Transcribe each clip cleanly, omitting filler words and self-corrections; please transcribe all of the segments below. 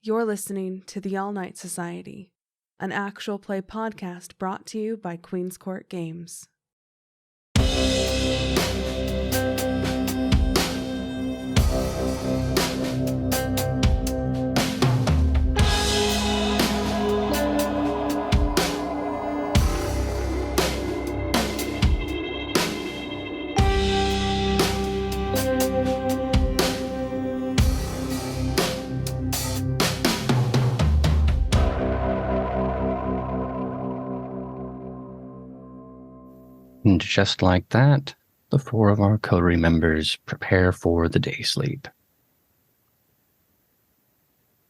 You're listening to the All Night Society, an actual play podcast brought to you by Queen's Court Games. And just like that, the four of our coterie members prepare for the day sleep.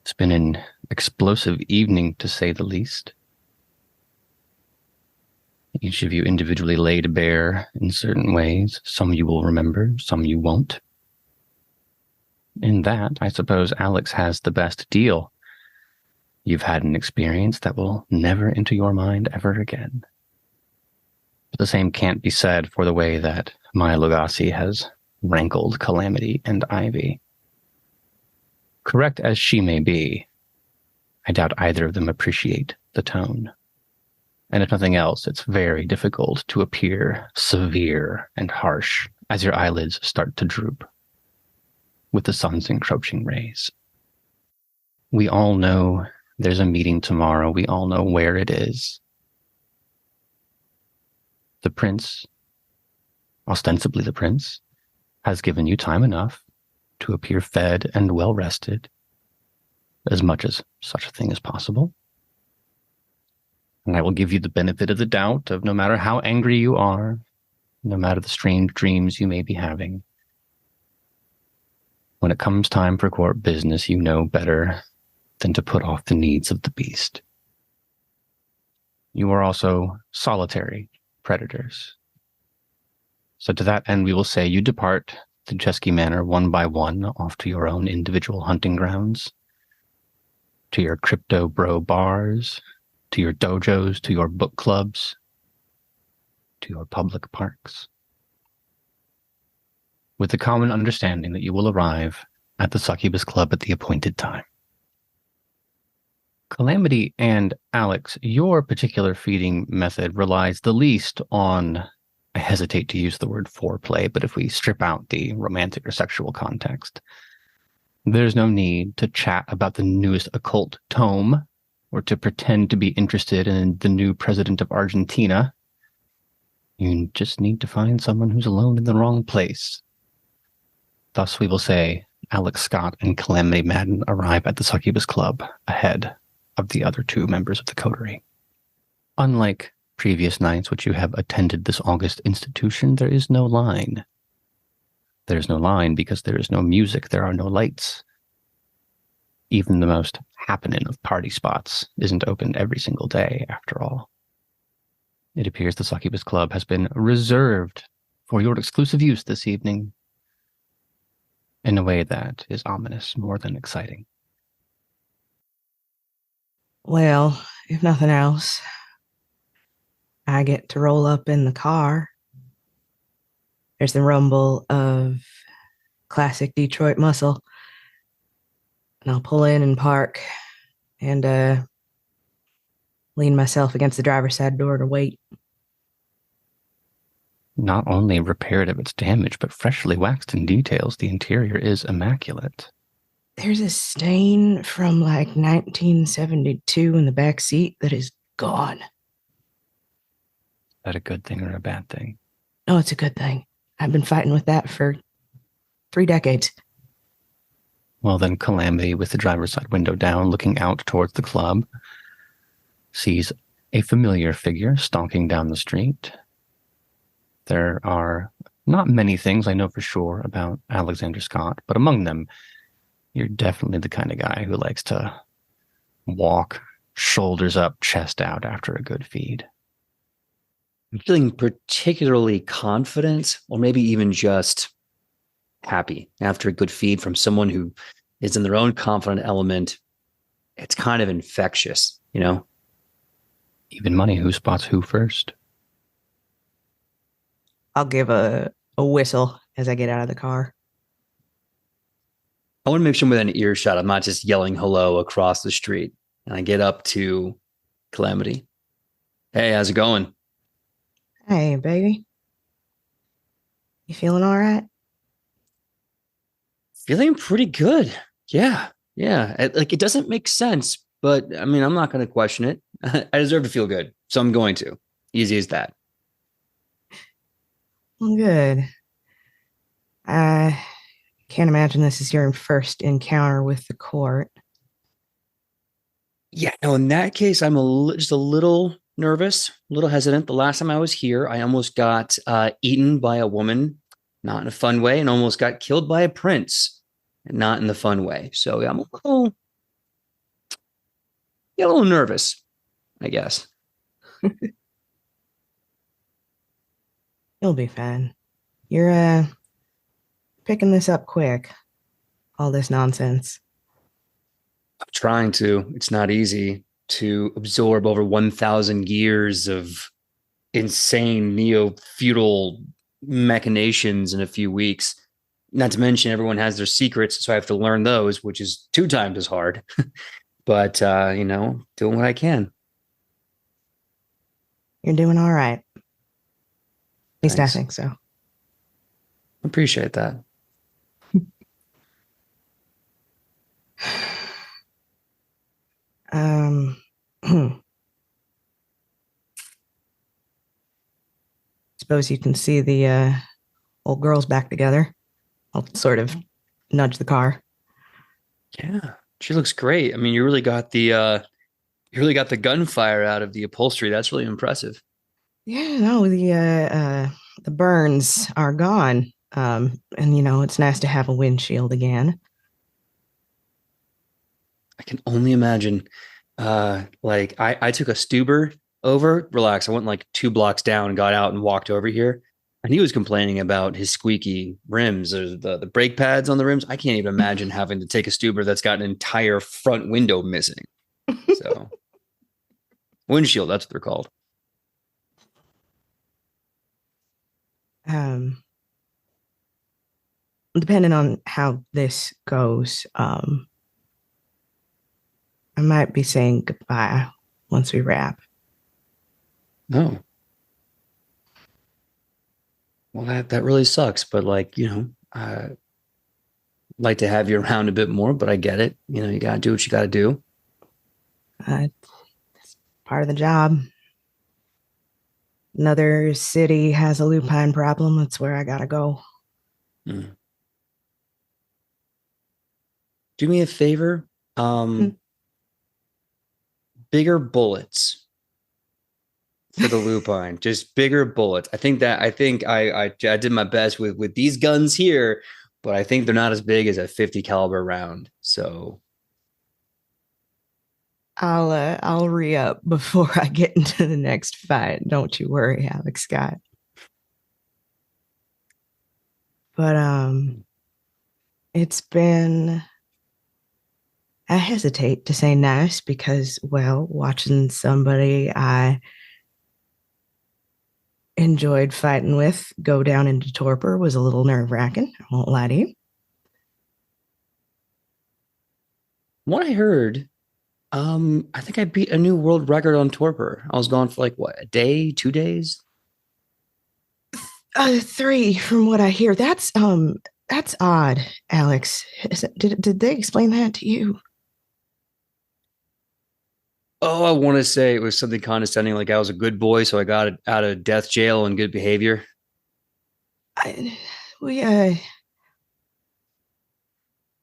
It's been an explosive evening, to say the least. Each of you individually laid bare in certain ways. Some you will remember, some you won't. In that, I suppose Alex has the best deal. You've had an experience that will never enter your mind ever again. But the same can't be said for the way that my Lugasi has rankled Calamity and Ivy. Correct as she may be, I doubt either of them appreciate the tone. And if nothing else, it's very difficult to appear severe and harsh as your eyelids start to droop with the sun's encroaching rays. We all know there's a meeting tomorrow. We all know where it is. The prince, ostensibly the prince, has given you time enough to appear fed and well-rested, as much as such a thing is possible. And I will give you the benefit of the doubt of no matter how angry you are, no matter the strange dreams you may be having, when it comes time for court business, you know better than to put off the needs of the beast. You are also solitary predators. So to that end, we will say you depart the Chesky Manor one by one off to your own individual hunting grounds, to your crypto bro bars, to your dojos, to your book clubs, to your public parks, with the common understanding that you will arrive at the Succubus Club at the appointed time. Calamity and Alex, your particular feeding method relies the least on, I hesitate to use the word foreplay, but if we strip out the romantic or sexual context, there's no need to chat about the newest occult tome or to pretend to be interested in the new president of Argentina. You just need to find someone who's alone in the wrong place. Thus, we will say Alex Scott and Calamity Madden arrive at the Succubus Club ahead of the other two members of the coterie. Unlike previous nights which you have attended this august institution, there is no line. There is no line because there is no music, there are no lights. Even the most happening of party spots isn't open every single day, after all. It appears the Succubus Club has been reserved for your exclusive use this evening in a way that is ominous more than exciting. Well, if nothing else, I get to roll up in the car. There's the rumble of classic Detroit muscle. And I'll pull in and park and lean myself against the driver's side door to wait. Not only repaired of its damage, but freshly waxed in details, the interior is immaculate. There's a stain from like 1972 in the back seat that is gone. Is that a good thing or a bad thing? No, it's a good thing. I've been fighting with that for 3 decades. Well, then Calamity, with the driver's side window down, looking out towards the club, sees a familiar figure stalking down the street. There are not many things I know for sure about Alexander Scott, but among them, you're definitely the kind of guy who likes to walk shoulders up, chest out after a good feed. I'm feeling particularly confident, or maybe even just happy after a good feed from someone who is in their own confident element. It's kind of infectious, you know? Even money, who spots who first? I'll give a whistle as I get out of the car. I want to make sure I'm within earshot. I'm not just yelling hello across the street. And I get up to Calamity. Hey, how's it going? Hey, baby. You feeling all right? Feeling pretty good. Yeah. Yeah. It doesn't make sense, but I mean, I'm not going to question it. I deserve to feel good. So I'm going to. Easy as that. Well, good. I can't imagine this is your first encounter with the court. Yeah. No, in that case, I'm just a little nervous, a little hesitant. The last time I was here, I almost got eaten by a woman, not in a fun way, and almost got killed by a prince, not in the fun way. So yeah, I'm a little nervous, I guess. You'll be fine. You're picking this up quick. All this nonsense. I'm trying to. It's not easy to absorb over 1,000 years of insane neo-feudal machinations in a few weeks. Not to mention everyone has their secrets, so I have to learn those, which is 2 times as hard. But, doing what I can. You're doing all right. At least Thanks. I think so. Appreciate that. Suppose you can see the old girls back together. I'll sort of nudge the car. Yeah, she looks great. I mean, you really got the gunfire out of the upholstery. That's really impressive. Yeah, no, the burns are gone. And it's nice to have a windshield again. I can only imagine. I took a Stuber over. Relax. I went like 2 blocks down and got out and walked over here. And he was complaining about his squeaky rims or the brake pads on the rims. I can't even imagine having to take a Stuber that's got an entire front window missing. So windshield, that's what they're called. Depending on how this goes, I might be saying goodbye once we wrap. No. Well, that really sucks, but I'd like to have you around a bit more, but I get it. You got to do what you got to do. It's part of the job. Another city has a lupine problem. That's where I gotta go. Do me a favor. Bigger bullets for the lupine, just bigger bullets. I think I did my best with these guns here, but I think they're not as big as a 50 caliber round. So I'll re-up before I get into the next fight. Don't you worry, Alex Scott. But it's been, I hesitate to say nice because, well, watching somebody I enjoyed fighting with go down into torpor was a little nerve-wracking. I won't lie to you. what I heard, I think I beat a new world record on torpor. I was gone for like what, a day, 2 days? 3 from what I hear. That's odd, Alex. Did they explain that to you? Oh, I want to say it was something condescending, like I was a good boy, so I got out of death jail and good behavior.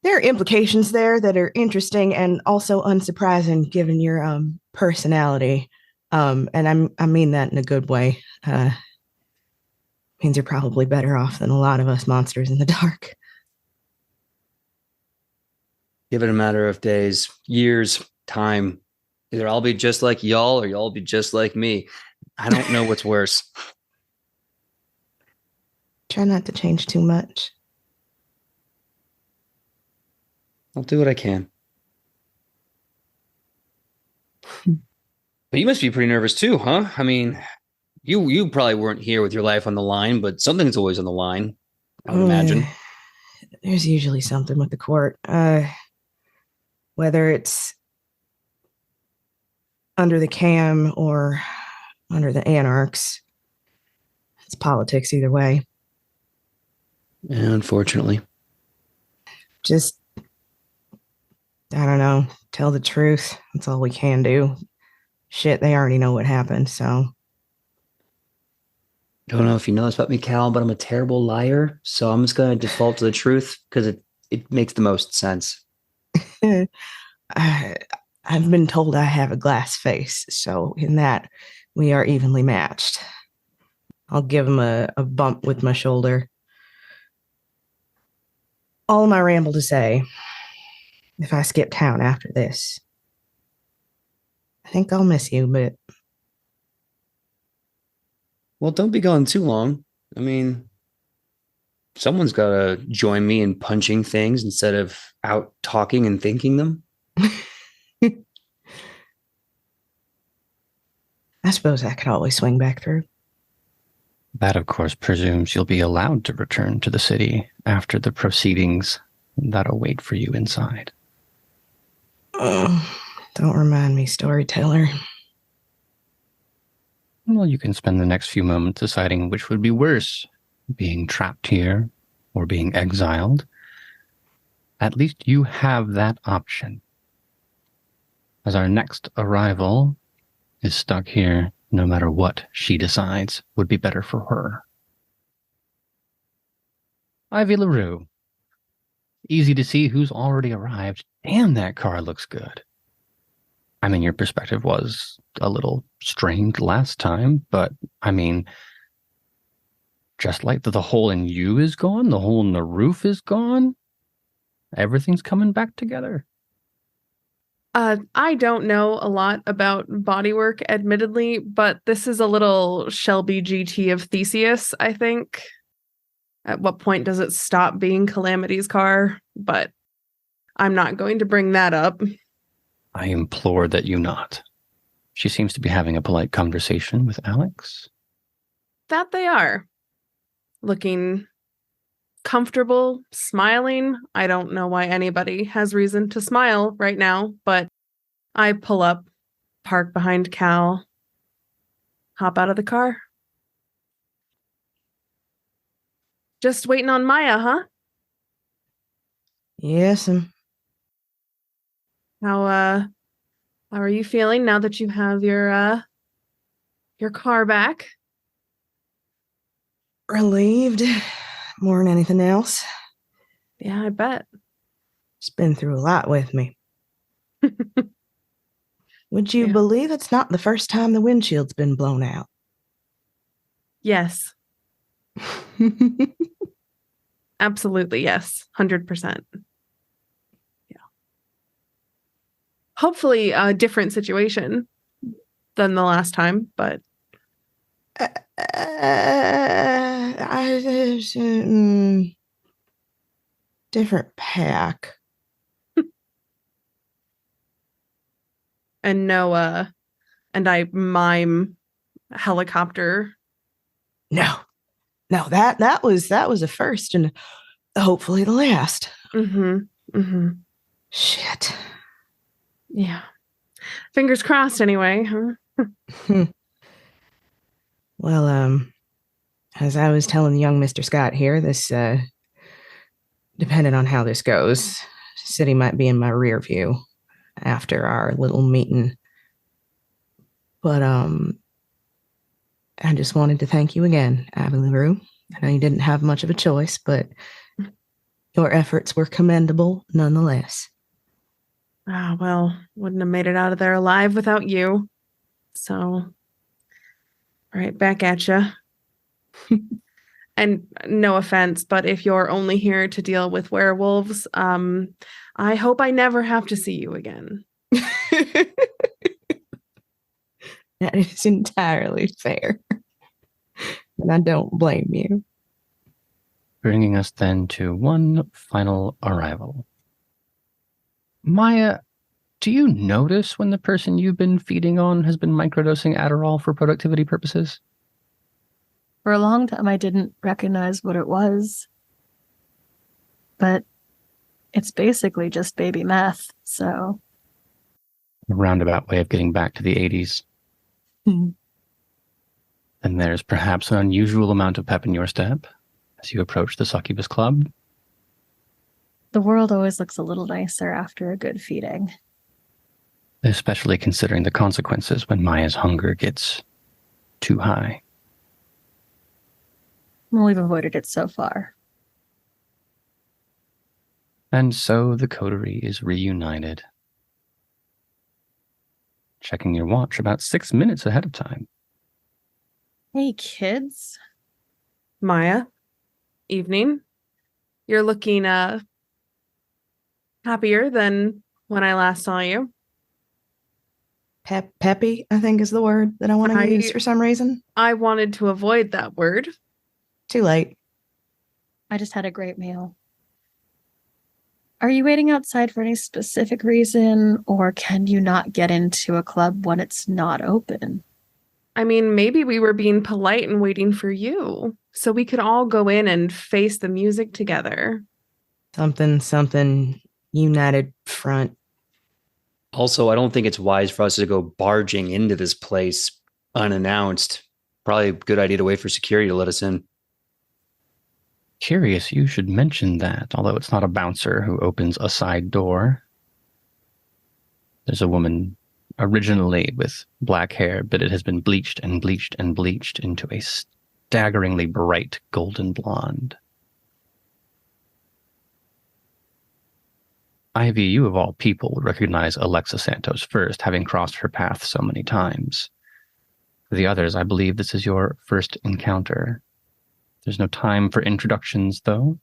There are implications there that are interesting and also unsurprising given your personality. And I mean that in a good way. Means you're probably better off than a lot of us monsters in the dark. Give it a matter of days, years, time. Either I'll be just like y'all or y'all be just like me. I don't know what's worse. Try not to change too much. I'll do what I can. But you must be pretty nervous too, huh? I mean, you probably weren't here with your life on the line, but something's always on the line, I would imagine. There's usually something with the court. Whether it's under the cam or under the anarchs, it's politics either way. Unfortunately. Just, I don't know, tell the truth. That's all we can do. Shit, they already know what happened, so. I don't know if you know this about me, Cal, but I'm a terrible liar. So I'm just going to default to the truth because it makes the most sense. I've been told I have a glass face, so in that, we are evenly matched. I'll give him a bump with my shoulder. All my ramble to say, if I skip town after this, I think I'll miss you, but... Well, don't be gone too long. I mean, someone's got to join me in punching things instead of out talking and thinking them. I suppose I could always swing back through. That, of course, presumes you'll be allowed to return to the city after the proceedings that await for you inside. Oh, don't remind me, storyteller. Well, you can spend the next few moments deciding which would be worse, being trapped here or being exiled. At least you have that option. As our next arrival is stuck here, no matter what she decides would be better for her. Ivy LaRoux. Easy to see who's already arrived. Damn, that car looks good. I mean, your perspective was a little strained last time, but I mean, just like the hole in you is gone, the hole in the roof is gone, everything's coming back together. I don't know a lot about bodywork, admittedly, but this is a little Shelby GT of Theseus, I think. At what point does it stop being Calamity's car? But I'm not going to bring that up. I implore that you not. She seems to be having a polite conversation with Alex. That they are. Looking comfortable, smiling. I don't know why anybody has reason to smile right now, but I pull up, park behind Cal, hop out of the car. Just waiting on Maya, huh? Yes, How are you feeling now that you have your car back? relieved more than anything else. Yeah, I bet. It's been through a lot with me. Would you Yeah. believe it's not the first time the windshield's been blown out? Yes. Absolutely, yes. 100%. Yeah. Hopefully a different situation than the last time, but different pack. and no and I mime helicopter. No, that was a first and hopefully the last. Shit. Yeah. Fingers crossed anyway, huh? Well, as I was telling young Mr. Scott here, this, depending on how this goes, city might be in my rear view after our little meeting. But, I just wanted to thank you again, Ivy LaRoux. I know you didn't have much of a choice, but your efforts were commendable nonetheless. Ah, well, wouldn't have made it out of there alive without you. So, right back at you. And no offense, but if you're only here to deal with werewolves, I hope I never have to see you again. That is entirely fair. And I don't blame you. Bringing us then to one final arrival. Maya, do you notice when the person you've been feeding on has been microdosing Adderall for productivity purposes? For a long time, I didn't recognize what it was. but it's basically just baby meth, so... A roundabout way of getting back to the 80s. And there's perhaps an unusual amount of pep in your step as you approach the Succubus Club. The world always looks a little nicer after a good feeding. Especially considering the consequences when Maya's hunger gets too high. Well, we've avoided it so far. And so the coterie is reunited. Checking your watch about 6 minutes ahead of time. Hey, kids. Maya, evening. You're looking happier than when I last saw you. Peppy, I think is the word that I want to use for some reason. I wanted to avoid that word. Too late. I just had a great meal. Are you waiting outside for any specific reason, or can you not get into a club when it's not open? I mean, maybe we were being polite and waiting for you, so we could all go in and face the music together. Something, united front. Also, I don't think it's wise for us to go barging into this place unannounced. Probably a good idea to wait for security to let us in. Curious you should mention that, although it's not a bouncer who opens a side door. There's a woman originally with black hair, but it has been bleached and bleached and bleached into a staggeringly bright golden blonde. Ivy, you of all people would recognize Alexa Santos first, having crossed her path so many times. For the others, I believe this is your first encounter. There's no time for introductions, though.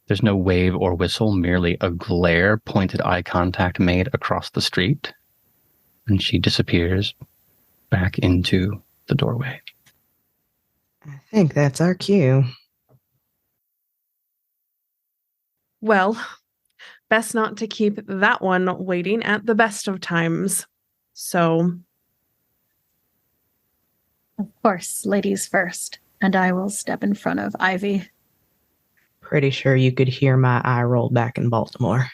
There's no wave or whistle, merely a glare, pointed eye contact made across the street. And she disappears back into the doorway. I think that's our cue. Well, best not to keep that one waiting at the best of times. So... Of course, ladies first. And I will step in front of Ivy. Pretty sure you could hear my eye roll back in Baltimore.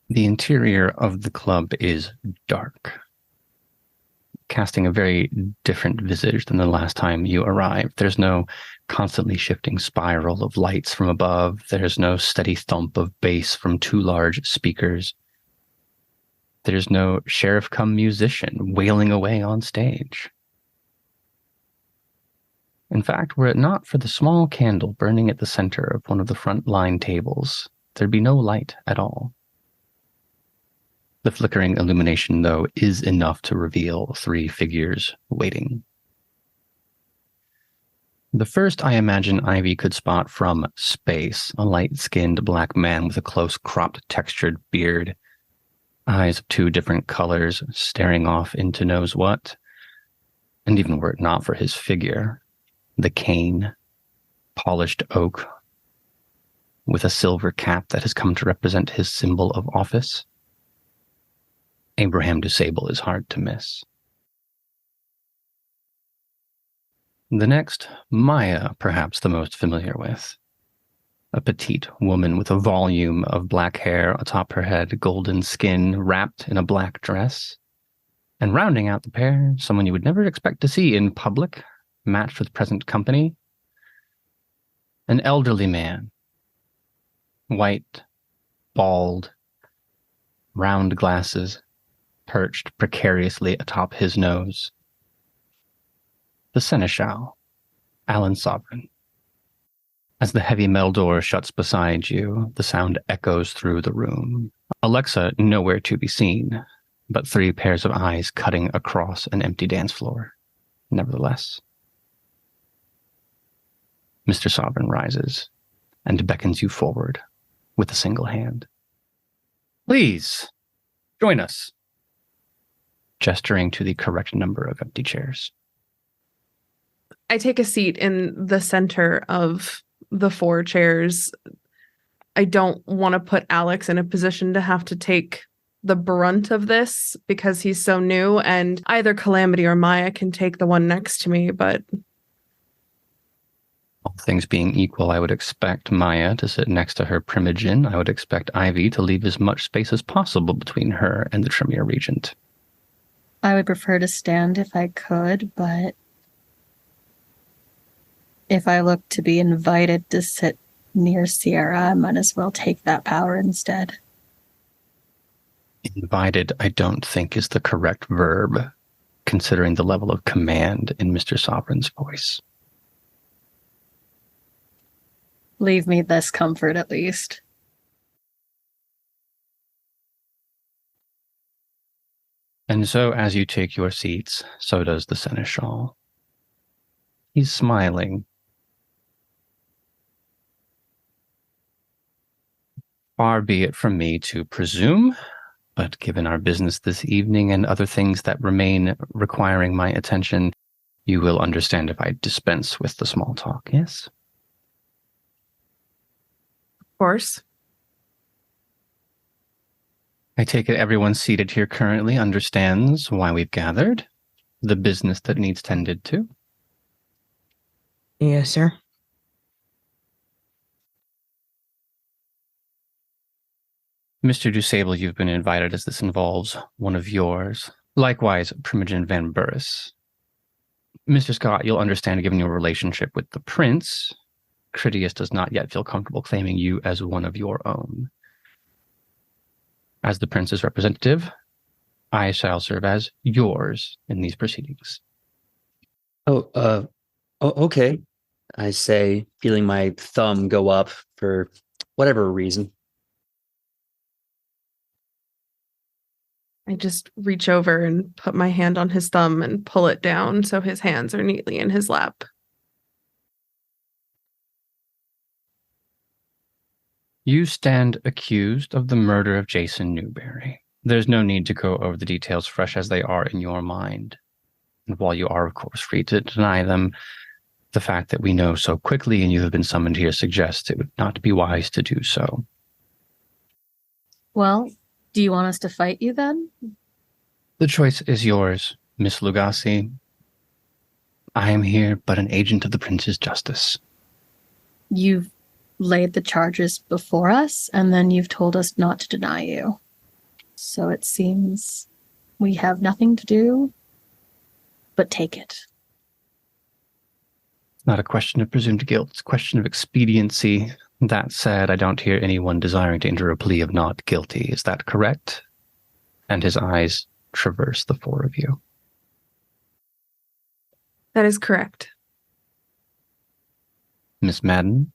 The interior of the club is dark, casting a very different visage than the last time you arrived. There's no constantly shifting spiral of lights from above. There's no steady thump of bass from two large speakers. There's no sheriff-cum-musician wailing away on stage. In fact, were it not for the small candle burning at the center of one of the front line tables, there'd be no light at all. The flickering illumination, though, is enough to reveal three figures waiting. The first, I imagine, Ivy could spot from space, a light-skinned black man with a close cropped textured beard. Eyes of two different colors, staring off into knows what. And even were it not for his figure, the cane, polished oak, with a silver cap that has come to represent his symbol of office, Abraham DuSable is hard to miss. The next, Maya, perhaps the most familiar with. A petite woman with a volume of black hair atop her head, golden skin, wrapped in a black dress. And rounding out the pair, someone you would never expect to see in public, matched with present company. An elderly man. White, bald, round glasses, perched precariously atop his nose. The Seneschal, Alan Sovereign. As the heavy metal door shuts beside you, the sound echoes through the room. Alexa nowhere to be seen, but three pairs of eyes cutting across an empty dance floor. Nevertheless, Mr. Sovereign rises and beckons you forward with a single hand. Please, join us, gesturing to the correct number of empty chairs. I take a seat in the center of the four chairs. I don't want to put Alex in a position to have to take the brunt of this because he's so new, and either Calamity or Maya can take the one next to me, but All things being equal, I would expect Maya to sit next to her Primogen. I would expect Ivy to leave as much space as possible between her and the Tremere Regent. I would prefer to stand if I could, but if I look to be invited to sit near Sierra, I might as well take that power instead. Invited, I don't think, is the correct verb, considering the level of command in Mr. Sovereign's voice. Leave me this comfort, at least. And so, as you take your seats, so does the Seneschal. He's smiling. Far be it from me to presume, but given our business this evening and other things that remain requiring my attention, you will understand if I dispense with the small talk, yes? Of course. I take it everyone seated here currently understands why we've gathered, the business that needs tended to. Yes, sir. Mr. Dusable, you've been invited as this involves one of yours. Likewise, Primogen Van Burris. Mr. Scott, you'll understand, given your relationship with the prince, Critias does not yet feel comfortable claiming you as one of your own. As the prince's representative, I shall serve as yours in these proceedings. Okay. I say, feeling my thumb go up for whatever reason. I just reach over and put my hand on his thumb and pull it down so his hands are neatly in his lap. You stand accused of the murder of Jason Newberry. There's no need to go over the details fresh as they are in your mind. And while you are, of course, free to deny them, the fact that we know so quickly and you have been summoned here suggests it would not be wise to do so. Well, do you want us to fight you then? The choice is yours, Miss Lugasi. I am here but an agent of the Prince's justice. You've laid the charges before us, and then you've told us not to deny you. So it seems we have nothing to do but take it. It's not a question of presumed guilt, it's a question of expediency. That said, I don't hear anyone desiring to enter a plea of not guilty. Is that correct? And his eyes traverse the four of you. That is correct. Miss Madden?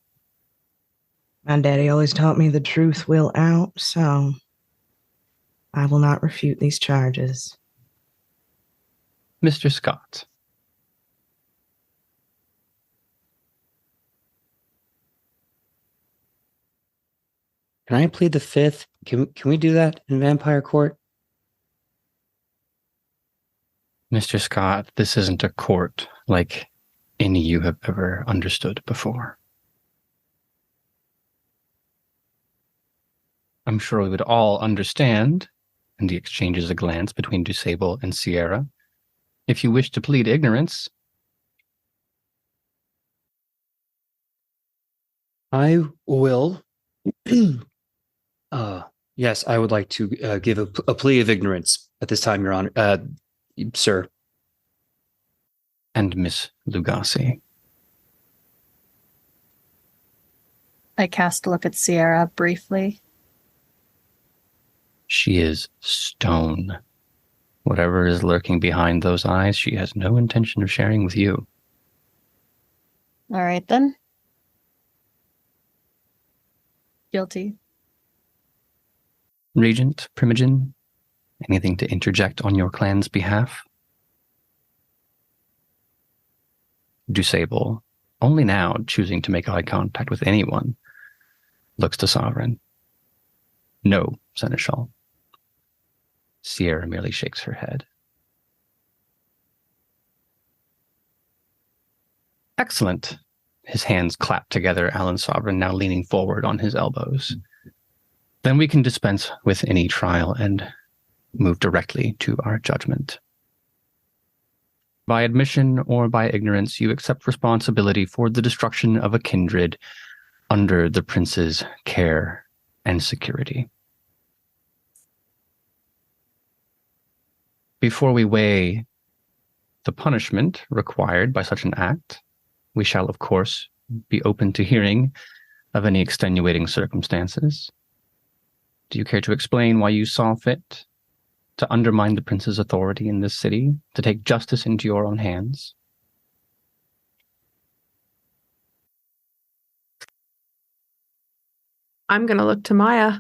My daddy always taught me the truth will out, so I will not refute these charges. Mr. Scott? Can I plead the fifth? Can we do that in Vampire Court? Mr. Scott, this isn't a court like any you have ever understood before. I'm sure we would all understand, and he exchanges a glance between Dusable and Sierra. If you wish to plead ignorance, I will. Yes, I would like to give a plea of ignorance at this time, Your Honor. Sir. and Miss Lugasi. I cast a look at Sierra briefly. She is stone. Whatever is lurking behind those eyes, she has no intention of sharing with you. All right, then. Guilty. Regent, Primogen, anything to interject on your clan's behalf? Dusable, only now choosing to make eye contact with anyone, looks to Sovereign. No, Seneschal. Sierra merely shakes her head. Excellent. His hands clap together, Alan Sovereign now leaning forward on his elbows. Then we can dispense with any trial and move directly to our judgment. By admission or by ignorance, you accept responsibility for the destruction of a kindred under the prince's care and security. Before we weigh the punishment required by such an act, we shall, of course, be open to hearing of any extenuating circumstances. Do you care to explain why you saw fit to undermine the prince's authority in this city, to take justice into your own hands? I'm going to look to Maya.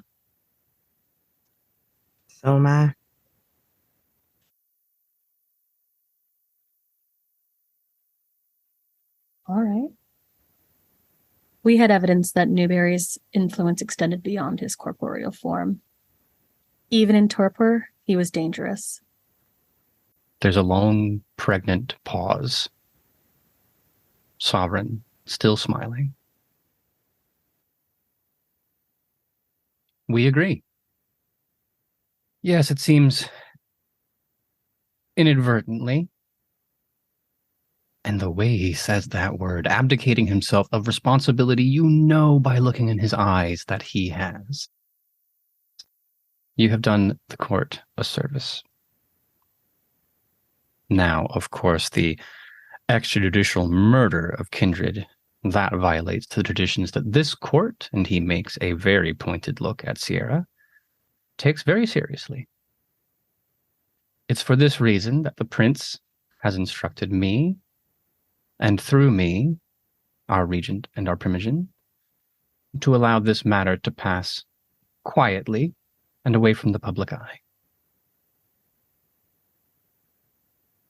So am I. All right. We had evidence that Newberry's influence extended beyond his corporeal form. Even in torpor, he was dangerous. There's a long, pregnant pause. Sovereign, still smiling. We agree. Yes, it seems inadvertently. And the way he says that word, abdicating himself of responsibility, you know by looking in his eyes that he has. You have done the court a service. Now, of course, the extrajudicial murder of kindred, that violates the traditions that this court, and he makes a very pointed look at Sierra, takes very seriously. It's for this reason that the prince has instructed me, and through me, our regent and our Primogen, to allow this matter to pass quietly and away from the public eye.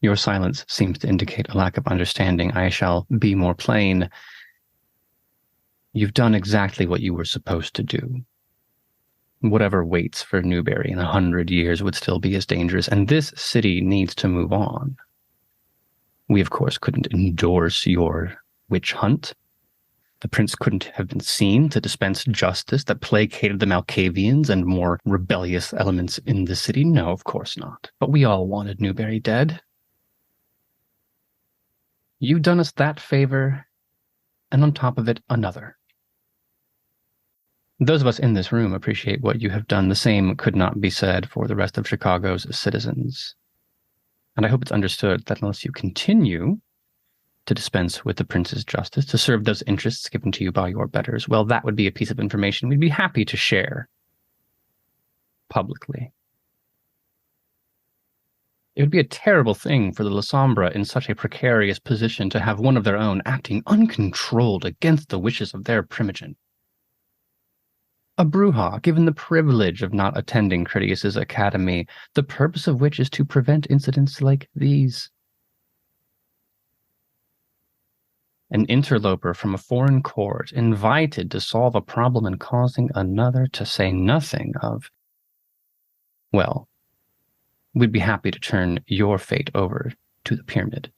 Your silence seems to indicate a lack of understanding. I shall be more plain. You've done exactly what you were supposed to do. Whatever waits for Newberry in 100 years would still be as dangerous, and this city needs to move on. We, of course, couldn't endorse your witch hunt. The prince couldn't have been seen to dispense justice that placated the Malkavians and more rebellious elements in the city. No, of course not. But we all wanted Newberry dead. You've done us that favor, and on top of it, another. Those of us in this room appreciate what you have done. The same could not be said for the rest of Chicago's citizens. And I hope it's understood that unless you continue to dispense with the prince's justice, to serve those interests given to you by your betters, well, that would be a piece of information we'd be happy to share publicly. It would be a terrible thing for the La Sombra in such a precarious position to have one of their own acting uncontrolled against the wishes of their Primogen. A Brujah given the privilege of not attending Critias's academy, the purpose of which is to prevent incidents like these. An interloper from a foreign court invited to solve a problem and causing another, to say nothing of, well, we'd be happy to turn your fate over to the pyramid.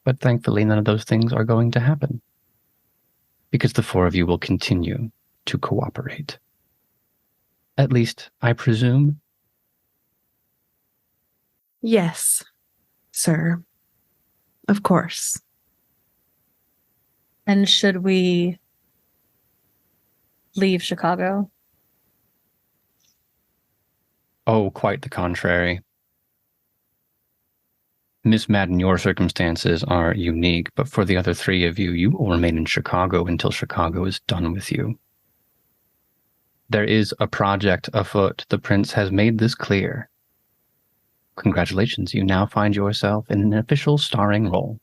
But thankfully, none of those things are going to happen, because the four of you will continue to cooperate. At least, I presume. Yes, sir. Of course. And should we leave Chicago? Oh, quite the contrary. Miss Madden, your circumstances are unique, but for the other three of you, you will remain in Chicago until Chicago is done with you. There is a project afoot. The prince has made this clear. Congratulations, you now find yourself in an official starring role.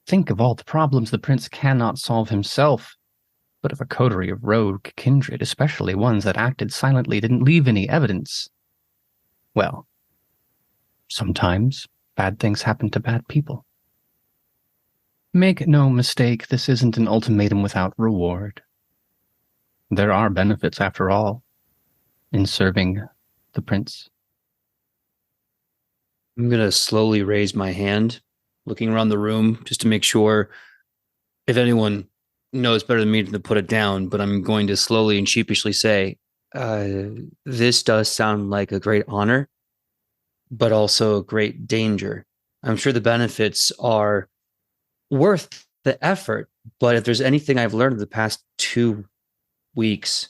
Think of all the problems the prince cannot solve himself, but if a coterie of rogue kindred, especially ones that acted silently, didn't leave any evidence, well, sometimes bad things happen to bad people. Make no mistake, this isn't an ultimatum without reward. There are benefits, after all, in serving the prince. I'm going to slowly raise my hand, looking around the room just to make sure if anyone knows better than me to put it down, but I'm going to slowly and sheepishly say, this does sound like a great honor, but also great danger. I'm sure the benefits are worth the effort, but if there's anything I've learned in the past 2 weeks,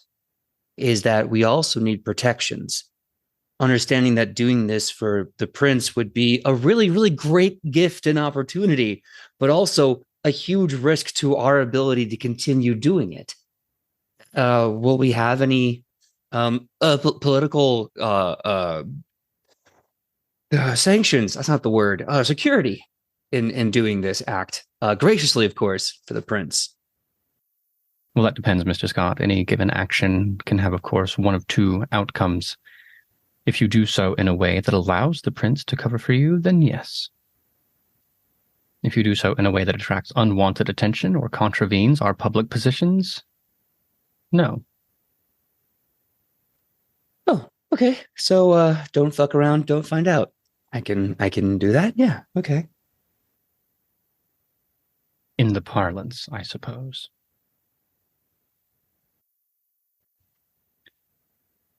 is that we also need protections. Understanding that doing this for the prince would be a really, really great gift and opportunity, but also a huge risk to our ability to continue doing it. Will we have any political sanctions? That's not the word. Security in doing this act. Graciously, of course, for the prince. Well, that depends, Mr. Scott. Any given action can have, of course, one of two outcomes. If you do so in a way that allows the prince to cover for you, then yes. If you do so in a way that attracts unwanted attention or contravenes our public positions, no. Oh, okay. So don't fuck around, don't find out. I can do that? Yeah, okay. In the parlance, I suppose.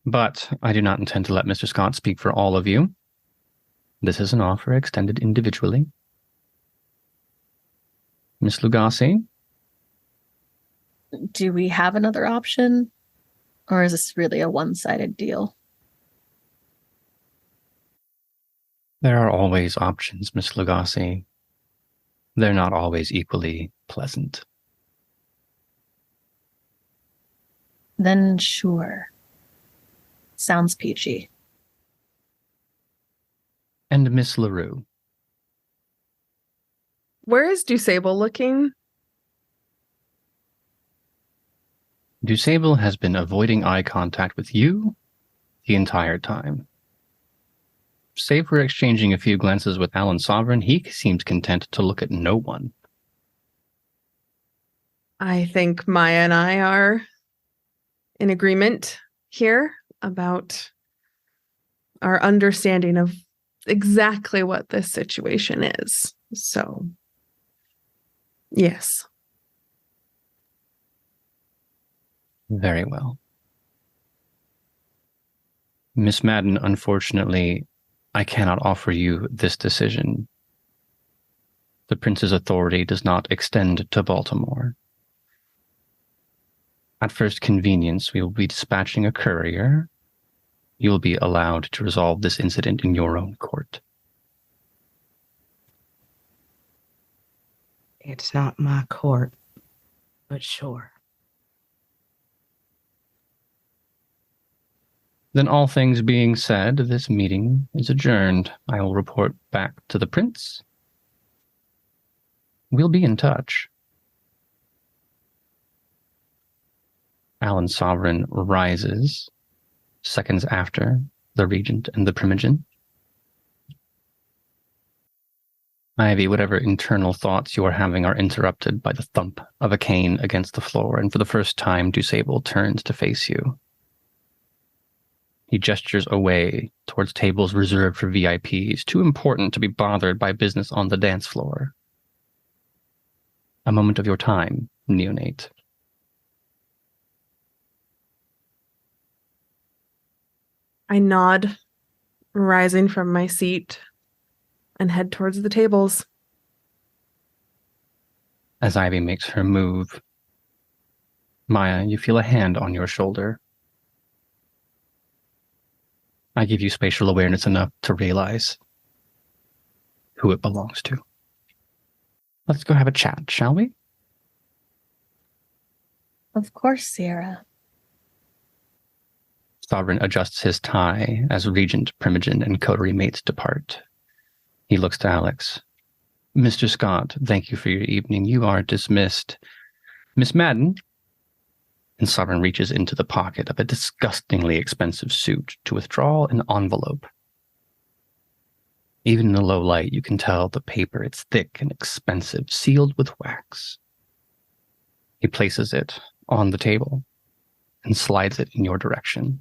But I do not intend to let Mr. Scott speak for all of you. This is an offer extended individually. Miss Lugasi? Do we have another option? Or is this really a one-sided deal? There are always options, Miss Lugasi. They're not always equally pleasant. Then sure. Sounds peachy. And Miss LaRoux? Where is Dusable looking? Dusable has been avoiding eye contact with you the entire time. Save for exchanging a few glances with Alan Sovereign, he seems content to look at no one. I think Maya and I are in agreement here about our understanding of exactly what this situation is. So, yes. Very well. Miss Madden, unfortunately, I cannot offer you this decision. The prince's authority does not extend to Baltimore. At first convenience, we will be dispatching a courier. You will be allowed to resolve this incident in your own court. It's not my court, but sure. Then all things being said, this meeting is adjourned. I will report back to the prince. We'll be in touch. Alan Sovereign rises, seconds after the regent and the Primogen. Ivy, whatever internal thoughts you are having are interrupted by the thump of a cane against the floor, and for the first time, Dusable turns to face you. He gestures away towards tables reserved for VIPs, too important to be bothered by business on the dance floor. A moment of your time, neonate. I nod, rising from my seat, and head towards the tables. As Ivy makes her move, Maya, you feel a hand on your shoulder. I give you spatial awareness enough to realize who it belongs to. Let's go have a chat, shall we? Of course, Sierra. Sovereign adjusts his tie as Regent, Primogen, and coterie mates depart. He looks to Alex. Mr. Scott, thank you for your evening. You are dismissed. Miss Madden? And Sovereign reaches into the pocket of a disgustingly expensive suit to withdraw an envelope. Even in the low light, you can tell the paper, it's thick and expensive, sealed with wax. He places it on the table and slides it in your direction.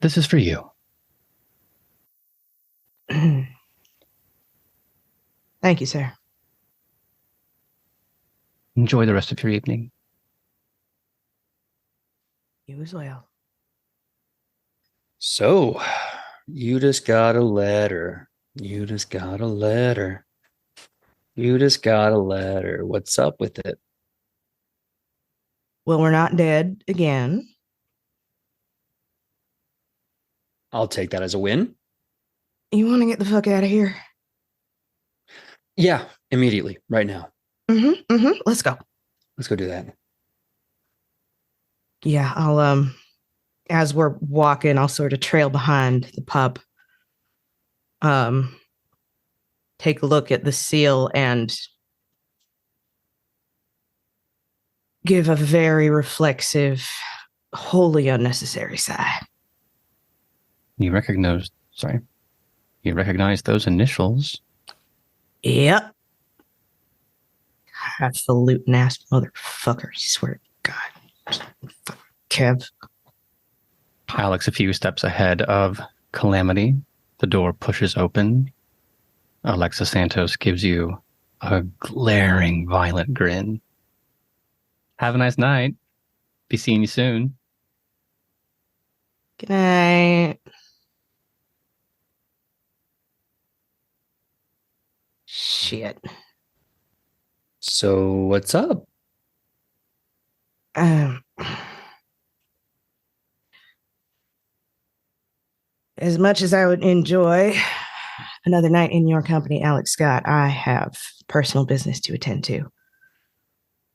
This is for you. Thank you, sir. Enjoy the rest of your evening. You as well. So, You just got a letter. You just got a letter. You just got a letter. What's up with it? Well, we're not dead again. I'll take that as a win. You want to get the fuck out of here? Yeah, immediately, right now. Let's go. Let's go do that. Yeah, I'll as we're walking, I'll sort of trail behind the pup. Take a look at the seal and give a very reflexive, wholly unnecessary sigh. You recognize those initials. Yep. Highfalutin ass motherfucker, I swear to God. Kev. Alex, a few steps ahead of Calamity. The door pushes open. Alexa Santos gives you a glaring, violent grin. Have a nice night. Be seeing you soon. Good night. Shit. So what's up? As much as I would enjoy another night in your company, Alex Scott, I have personal business to attend to. I'm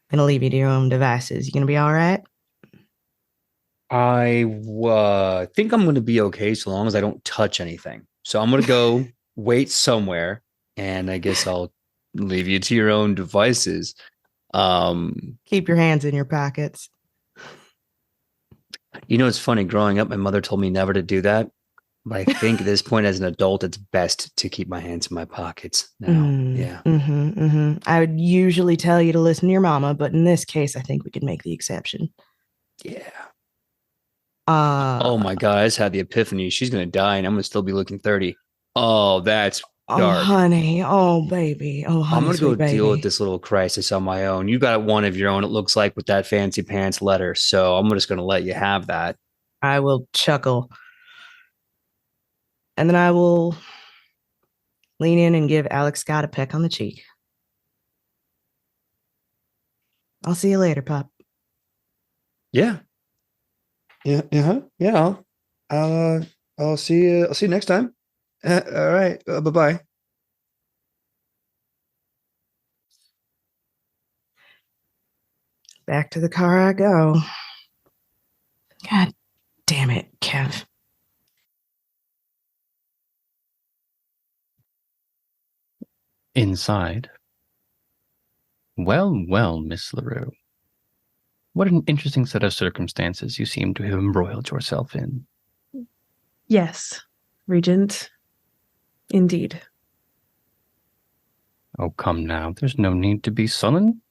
gonna leave you to your own devices. You gonna be all right? I think I'm going to be okay so long as I don't touch anything. So I'm going to go wait somewhere, and I guess I'll leave you to your own devices. Keep your hands in your pockets. You know, it's funny. Growing up, my mother told me never to do that. But I think at this point, as an adult, it's best to keep my hands in my pockets now. Yeah. I would usually tell you to listen to your mama, but in this case, I think we could make the exception. Yeah. Oh my God, I just had the epiphany. She's going to die and I'm going to still be looking 30. Oh, that's dark. Oh, honey. Oh, baby. Oh, honey. I'm going to go baby. deal with this little crisis on my own. You got one of your own, it looks like, with that fancy pants letter. So I'm just going to let you have that. I will chuckle. And then I will lean in and give Alex Scott a peck on the cheek. I'll see you later, Pop. Yeah. Yeah. Yeah. I'll see you. I'll see you next time. All right. Bye-bye. Back to the car I go. God damn it, Kev. Inside. Well, Miss LaRoux. What an interesting set of circumstances you seem to have embroiled yourself in. Yes, Regent. Indeed. Oh, come now. There's no need to be sullen.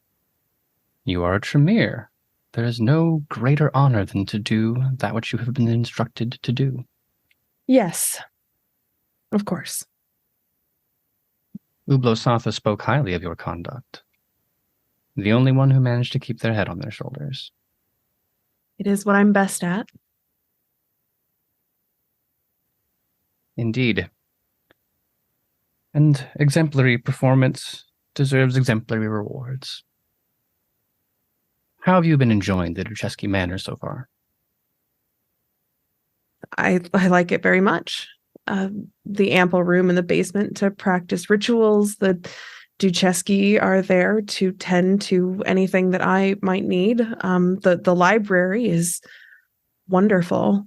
You are a Tremere. There is no greater honor than to do that which you have been instructed to do. Yes, of course. Ublosatha spoke highly of your conduct. The only one who managed to keep their head on their shoulders. It is what I'm best at. Indeed. And exemplary performance deserves exemplary rewards. How have you been enjoying the Duchesky Manor so far? I like it very much. The ample room in the basement to practice rituals. The Duchesky are there to tend to anything that I might need. The library is wonderful.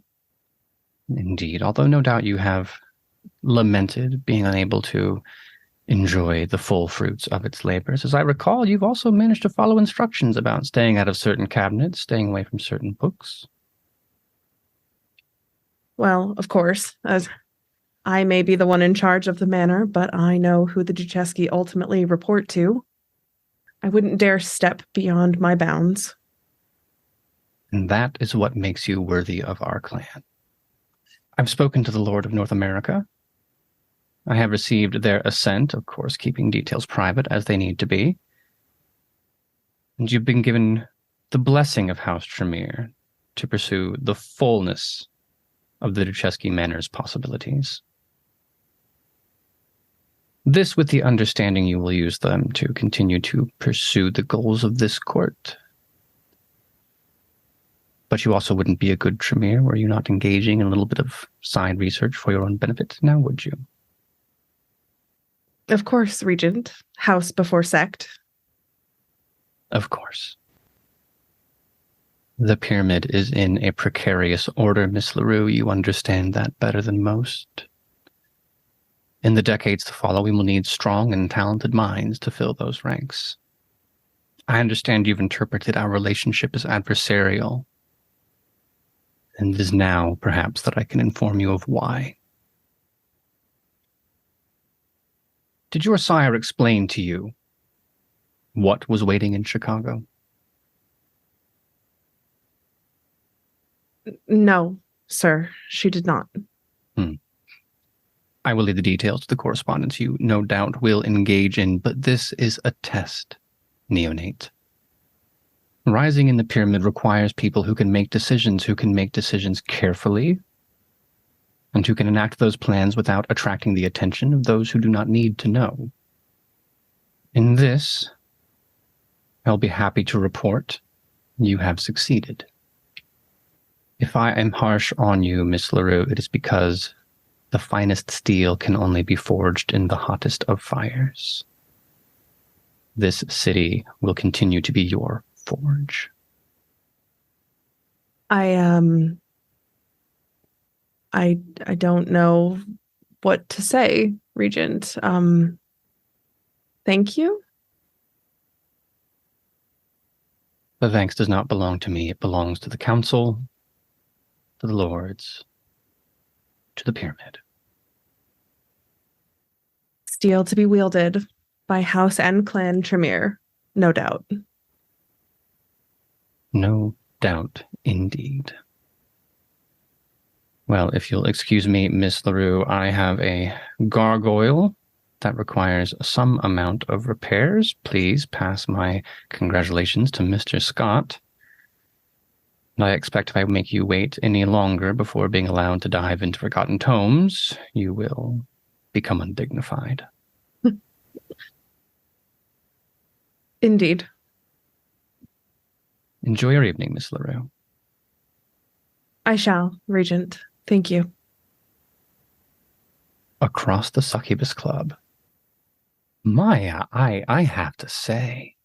Indeed, although no doubt you have lamented being unable to enjoy the full fruits of its labors. As I recall, you've also managed to follow instructions about staying out of certain cabinets, staying away from certain books. Well, of course, as I may be the one in charge of the manor, but I know who the Duchesky ultimately report to. I wouldn't dare step beyond my bounds. And that is what makes you worthy of our clan. I've spoken to the Lord of North America. I have received their assent, of course, keeping details private as they need to be. And you've been given the blessing of House Tremere to pursue the fullness of the Duchesky Manor's possibilities. This with the understanding you will use them to continue to pursue the goals of this court. But you also wouldn't be a good Tremere were you not engaging in a little bit of side research for your own benefit now, would you? Of course, Regent. House before sect. Of course. The pyramid is in a precarious order, Miss LaRoux. You understand that better than most. In the decades to follow, we will need strong and talented minds to fill those ranks. I understand you've interpreted our relationship as adversarial, and it is now, perhaps, that I can inform you of why. Did your sire explain to you what was waiting in Chicago? No, sir, she did not. I will leave the details to the correspondence you no doubt will engage in, but this is a test, neonate. Rising in the pyramid requires people who can make decisions carefully, and who can enact those plans without attracting the attention of those who do not need to know. In this, I'll be happy to report you have succeeded. If I am harsh on you, Miss LaRoux, it is because the finest steel can only be forged in the hottest of fires. This city will continue to be your forge. I don't know what to say, Regent. Thank you. The thanks does not belong to me. It belongs to the council, to the lords, to the pyramid. Steel to be wielded by house and clan Tremere, no doubt. No doubt, indeed. Well, if you'll excuse me, Miss LaRoux, I have a gargoyle that requires some amount of repairs. Please pass my congratulations to Mr. Scott. And I expect if I make you wait any longer before being allowed to dive into forgotten tomes, you will become undignified. Indeed. Enjoy your evening, Miss LaRoux. I shall, Regent. Thank you. Across the Succubus Club. Maya, I have to say,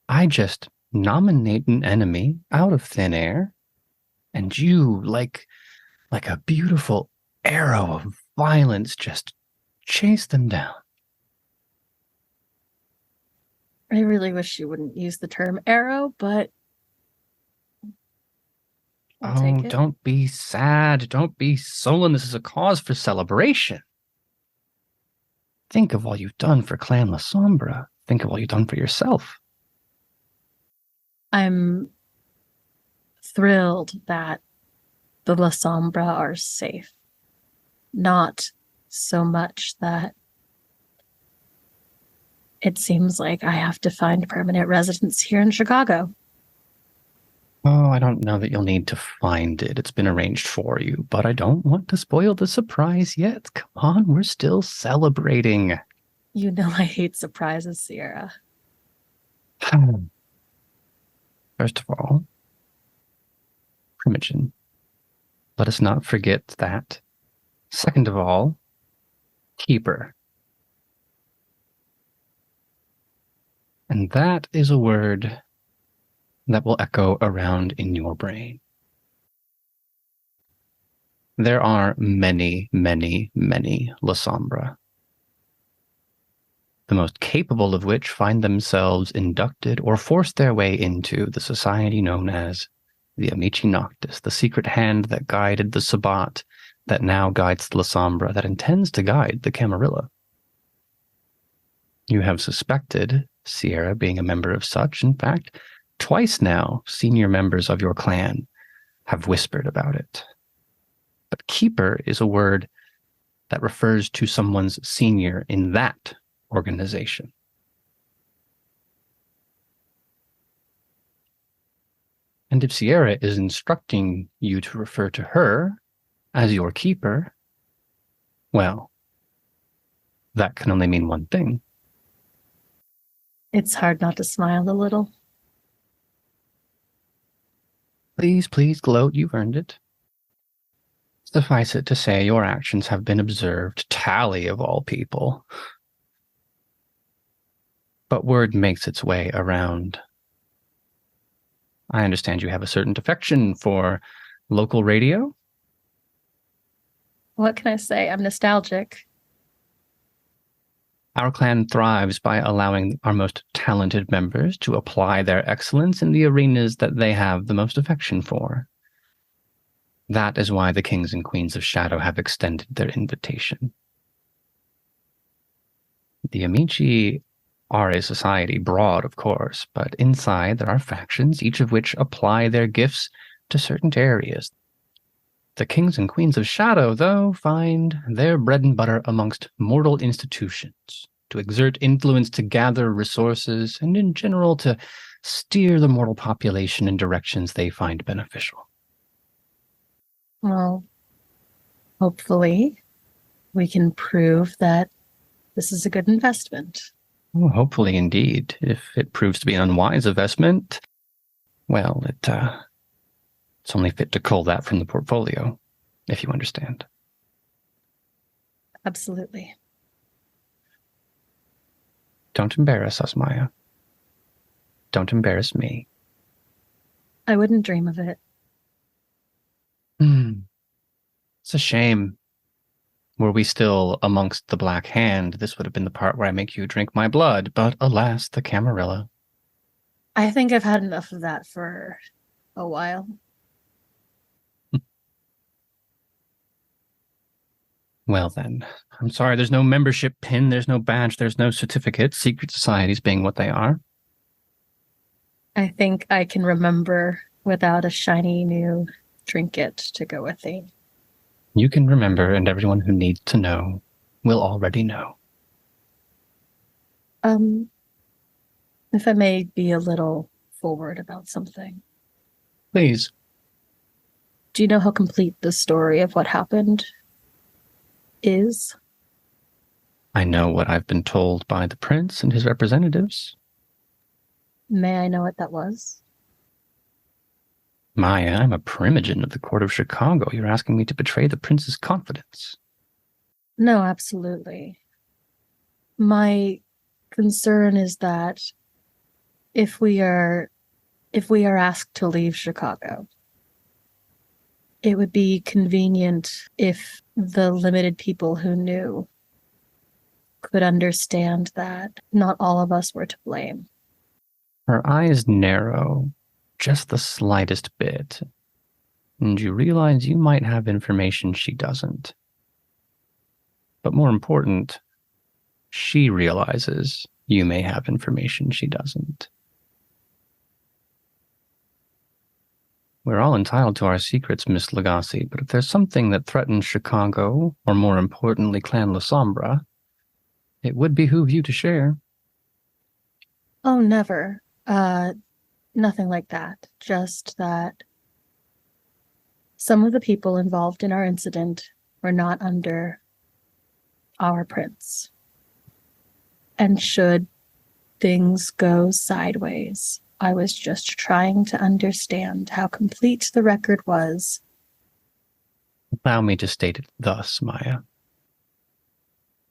I just nominate an enemy out of thin air, and you, like a beautiful arrow of violence, just chase them down. I really wish you wouldn't use the term arrow, but I'll take it. Don't be sad. Don't be sullen. This is a cause for celebration. Think of all you've done for Clan La Sombra. Think of all you've done for yourself. I'm thrilled that the La Sombra are safe. Not so much that it seems like I have to find permanent residence here in Chicago. Oh, I don't know that you'll need to find it. It's been arranged for you, but I don't want to spoil the surprise yet. Come on, we're still celebrating. You know I hate surprises, Sierra. First of all, Primogen. Let us not forget that. Second of all, Keeper. And that is a word that will echo around in your brain. There are many, many, many La Sombra, the most capable of which find themselves inducted or force their way into the society known as the Amici Noctis, the secret hand that guided the Sabbat, that now guides the La Sombra, that intends to guide the Camarilla. You have suspected Sierra being a member of such. In fact, twice now, senior members of your clan have whispered about it. But Keeper is a word that refers to someone's senior in that organization. And if Sierra is instructing you to refer to her as your keeper, well, that can only mean one thing. It's hard not to smile a little. Please, please gloat. You've earned it. Suffice it to say, your actions have been observed, Callie of all people. But word makes its way around. I understand you have a certain affection for local radio? What can I say? I'm nostalgic. Our clan thrives by allowing our most talented members to apply their excellence in the arenas that they have the most affection for. That is why the kings and queens of Shadow have extended their invitation. The Amici are a society, broad, of course, but inside there are factions, each of which apply their gifts to certain areas. The kings and queens of Shadow, though, find their bread and butter amongst mortal institutions, to exert influence, to gather resources, and in general to steer the mortal population in directions they find beneficial. Well, hopefully we can prove that this is a good investment. Oh, hopefully indeed. If it proves to be an unwise investment, well, it's only fit to cull that from the portfolio, if you understand. Absolutely. Don't embarrass us, Maya. Don't embarrass me. I wouldn't dream of it. It's a shame. Were we still amongst the Black Hand, this would have been the part where I make you drink my blood, but alas, the Camarilla. I think I've had enough of that for a while. Well then, I'm sorry there's no membership pin, there's no badge, there's no certificate, secret societies being what they are. I think I can remember without a shiny new trinket to go with it. You can remember, and everyone who needs to know will already know. If I may be a little forward about something. Please. Do you know how complete the story of what happened is? I know what I've been told by the prince and his representatives. May I know what that was? Maya, I'm a Primogen of the court of Chicago. You're asking me to betray the prince's confidence. No, absolutely. My concern is that if we are asked to leave Chicago, it would be convenient if the limited people who knew could understand that not all of us were to blame. Her eyes narrow just the slightest bit, and you realize you might have information she doesn't. But more important, she realizes you may have information she doesn't. We're all entitled to our secrets, Miss Lugasi, but if there's something that threatens Chicago, or more importantly, Clan La Sombra, it would behoove you to share. Oh, never. Nothing like that. Just that some of the people involved in our incident were not under our prince. And should things go sideways, I was just trying to understand how complete the record was. Allow me to state it thus, Maya.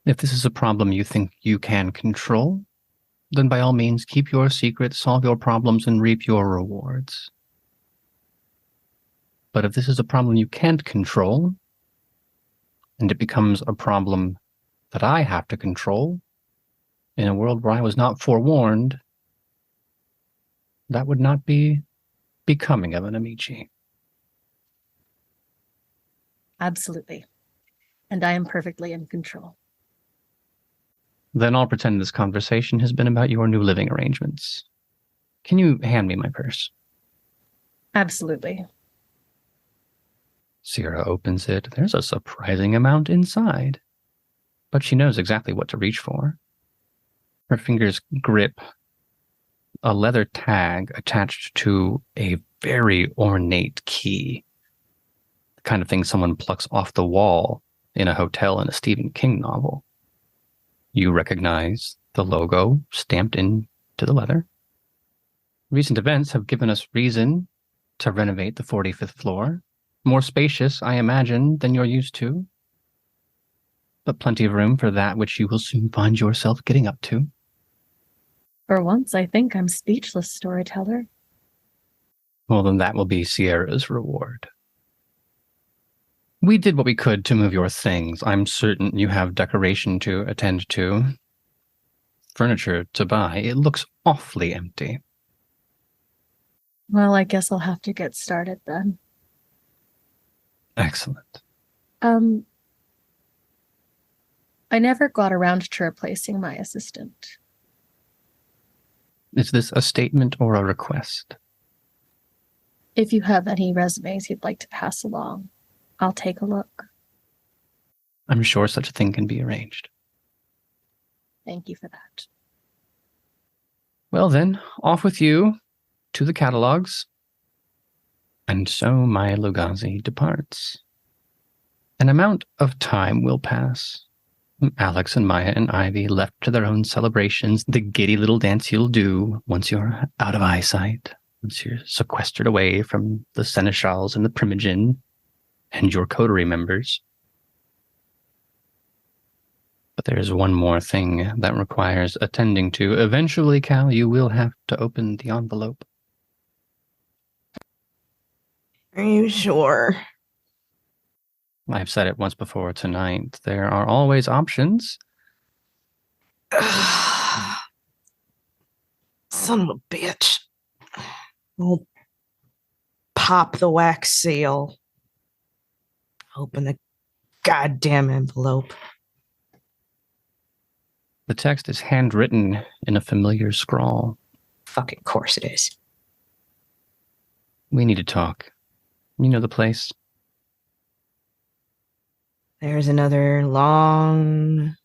If this is a problem you think you can control, then by all means keep your secret, solve your problems, and reap your rewards. But if this is a problem you can't control, and it becomes a problem that I have to control, in a world where I was not forewarned, that would not be becoming of an Amici. Absolutely. And I am perfectly in control. Then I'll pretend this conversation has been about your new living arrangements. Can you hand me my purse? Absolutely. Sierra opens it. There's a surprising amount inside, but she knows exactly what to reach for. Her fingers grip a leather tag attached to a very ornate key. The kind of thing someone plucks off the wall in a hotel in a Stephen King novel. You recognize the logo stamped into the leather. Recent events have given us reason to renovate the 45th floor. More spacious, I imagine, than you're used to. But plenty of room for that which you will soon find yourself getting up to. For once, I think I'm speechless, storyteller. Well, then that will be Sierra's reward. We did what we could to move your things. I'm certain you have decoration to attend to. Furniture to buy. It looks awfully empty. Well, I guess I'll have to get started then. Excellent. I never got around to replacing my assistant. Is this a statement or a request? If you have any resumes you'd like to pass along, I'll take a look. I'm sure such a thing can be arranged. Thank you for that. Well then, off with you to the catalogs. And so my Lugasi departs. An amount of time will pass. Alex and Maya and Ivy left to their own celebrations, the giddy little dance you'll do once you're out of eyesight, once you're sequestered away from the seneschals and the Primogen and your coterie members. But there's one more thing that requires attending to. Eventually, Cal, you will have to open the envelope. Are you sure? I've said it once before tonight. There are always options. Son of a bitch. I'll pop the wax seal. Open the goddamn envelope. The text is handwritten in a familiar scrawl. Fucking course it is. We need to talk. You know the place? There's another long,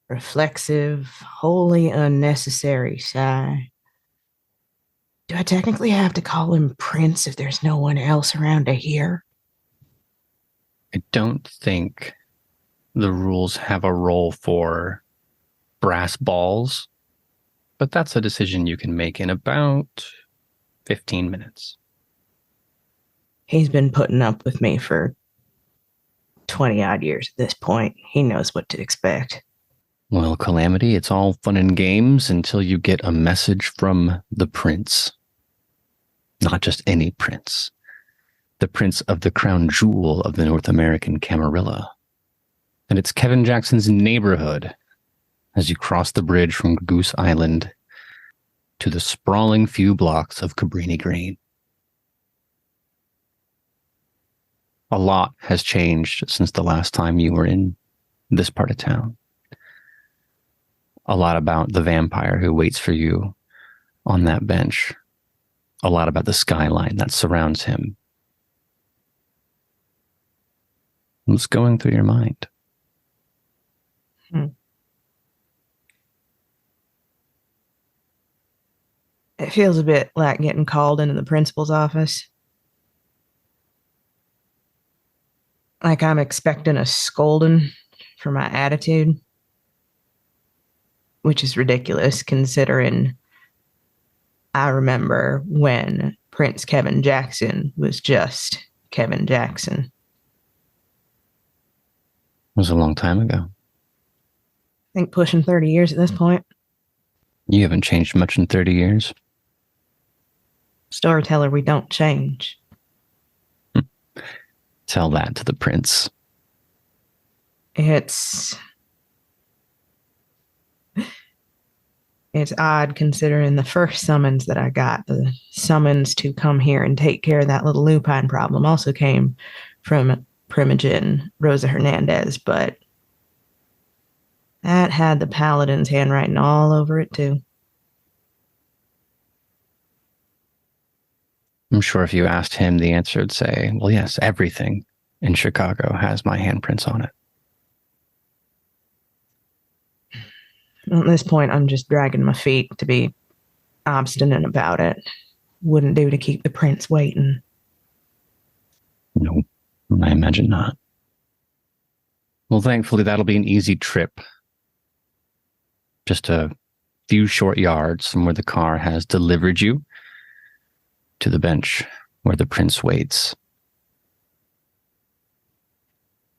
reflexive, wholly unnecessary sigh. Do I technically have to call him Prince if there's no one else around to hear? I don't think the rules have a role for brass balls, but that's a decision you can make in about 15 minutes. He's been putting up with me for 20 odd years at this point. He knows what to expect. Well, Calamity, it's all fun and games until you get a message from the prince. Not just any prince. The prince of the crown jewel of the North American Camarilla. And it's Kevin Jackson's neighborhood as you cross the bridge from Goose Island to the sprawling few blocks of Cabrini Green. A lot has changed since the last time you were in this part of town. A lot about the vampire who waits for you on that bench. A lot about the skyline that surrounds him. What's going through your mind? It feels a bit like getting called into the principal's office. Like I'm expecting a scolding for my attitude, which is ridiculous considering I remember when Prince Kevin Jackson was just Kevin Jackson. It was a long time ago. I think pushing 30 years at this point. You haven't changed much in 30 years. Storyteller, we don't change. Tell that to the prince. It's odd considering the first summons that I got, the summons to come here and take care of that little lupine problem, also came from Primogen Rosa Hernandez, but that had the paladin's handwriting all over it too. I'm sure if you asked him, the answer would say, well, yes, everything in Chicago has my handprints on it. At this point, I'm just dragging my feet to be obstinate about it. wouldn't do to keep the prince waiting. No, I imagine not. Well, thankfully, that'll be an easy trip. Just a few short yards from where the car has delivered you to the bench where the prince waits.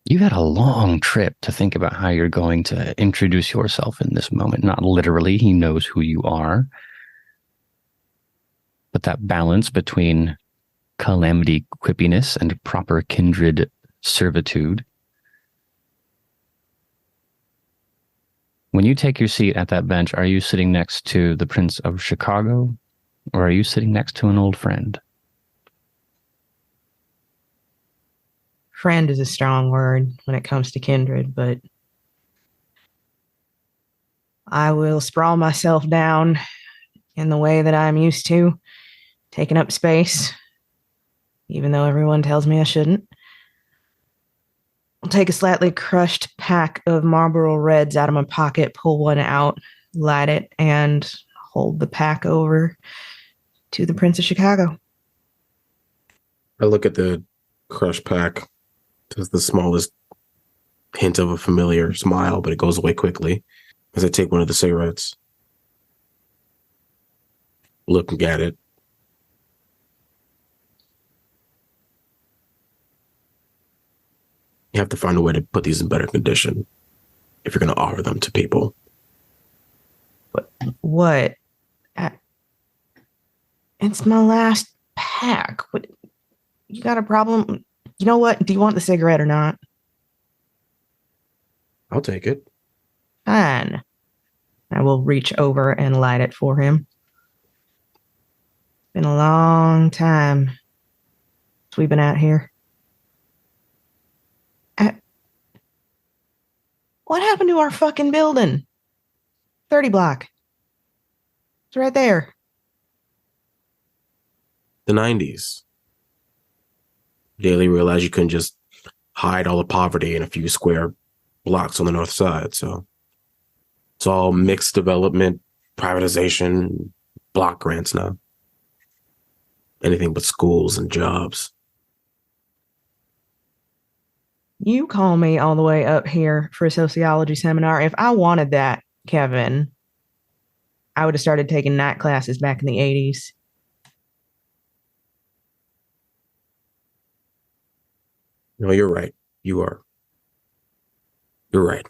You had a long trip to think about how you're going to introduce yourself in this moment. Not literally, he knows who you are. But that balance between Calamity quippiness and proper kindred servitude. When you take your seat at that bench, are you sitting next to the Prince of Chicago, or are you sitting next to an old friend? Friend is a strong word when it comes to kindred, but I will sprawl myself down in the way that I'm used to, taking up space, even though everyone tells me I shouldn't. I'll take a slightly crushed pack of Marlboro Reds out of my pocket, pull one out, light it, and hold the pack over to the Prince of Chicago. I look at the crushed pack. There's the smallest hint of a familiar smile, but it goes away quickly as I take one of the cigarettes. Looking at it. You have to find a way to put these in better condition if you're going to offer them to people. What? It's my last pack. What? You got a problem? You know what? Do you want the cigarette or not? I'll take it. Fine. I will reach over and light it for him. Been a long time since we've been out here. What happened to our fucking building? 30 block. It's right there. The 90s. Daily realized you couldn't just hide all the poverty in a few square blocks on the north side. So it's all mixed development, privatization, block grants now. Anything but schools and jobs. You call me all the way up here for a sociology seminar. If I wanted that, Kevin, I would have started taking night classes back in the 80s. No, you're right. You are. You're right.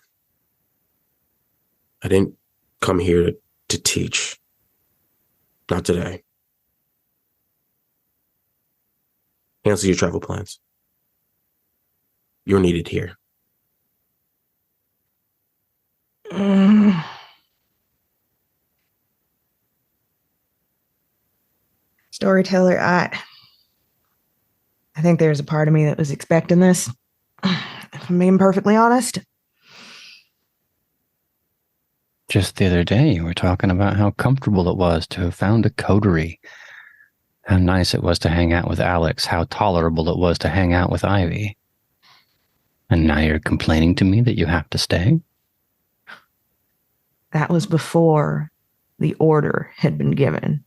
I didn't come here to teach. Not today. Cancel your travel plans. You're needed here. Storyteller, I think there's a part of me that was expecting this. If I'm being perfectly honest. Just the other day, you were talking about how comfortable it was to have found a coterie. How nice it was to hang out with Alex. How tolerable it was to hang out with Ivy. And now you're complaining to me that you have to stay? That was before the order had been given.